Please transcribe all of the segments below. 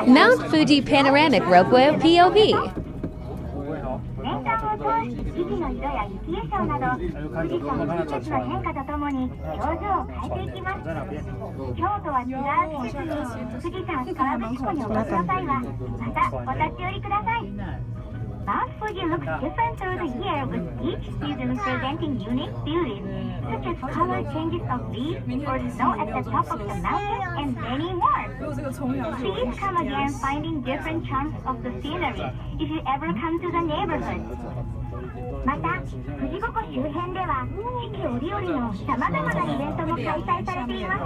Mount Fuji Panoramic Ropeway POV. 年間を通し木々の色や雪化粧など富士山の季節の変化とともに表情を変えていきます。今日とは違う季節に富士山河口湖にお越しの際はまたお立ち寄りください。Mount Fuji looks different through the year with each season presenting unique beauties such as color changes of leaves or snow at the top of the mountain and many more. Please come again finding different charms of the scenery if you ever come to the neighborhood. また、富士五湖周辺では四季折々のさまざまなイベントも開催されています。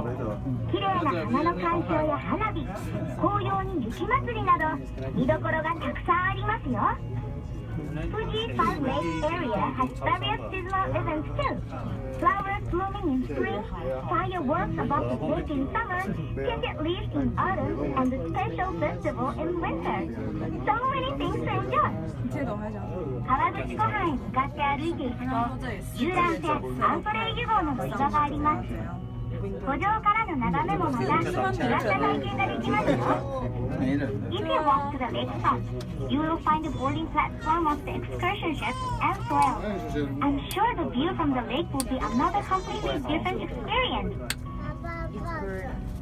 綺麗な花の鑑賞や花火、紅葉に雪まつりなど見どころがたくさんありますよ。Fuji's Five Lakes area has various seasonal events too. Flowers blooming in spring, fireworks above the lake in summer, tinted leaves in autumn, and the special festival in winter. So many things to enjoy. 川口湖畔へ向かって歩いていくと、遊覧船アントレイユ号の乗り場があります。湖上からの眺めもまた違った体験ができますよ。If you walk to the lakefront, you will find the boarding platform of the excursion ship as well. I'm sure the view from the lake will be another completely different experience.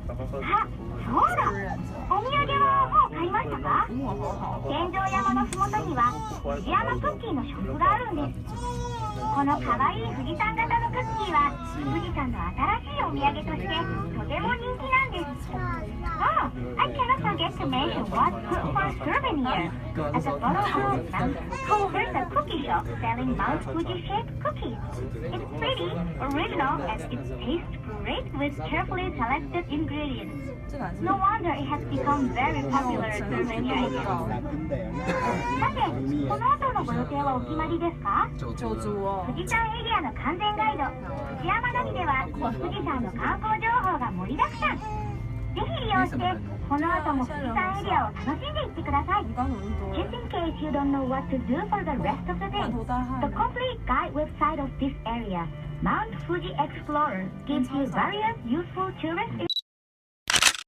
あ、そうだ。お土産はもう買いましたか？天井山のふもとには藤山クッキーのショップがあるんです。このかわいい富士山型のクッキーは富士山の新しいお土産としてとても人気なんです。Oh, I cannot forget to mention what's good for souvenir. At the bottom of the mountain, there's a cookie shop selling Mount Fuji-shaped cookies. It's pretty, original, and it tastes great with carefully selected ingredients. No wonder it has become very popular souvenir item. さて、この後のご予定はお決まりですか？富士山エリアの完全ガイド、富士山ナビでは富士山の観光情報が盛りだくさん。ぜひ利用して、この後も富士山エリアを楽しんでいってください。Just in case you don't know what to do for the rest of the day, the complete guide website of this area, Mount Fuji Explorer, gives you various useful tourist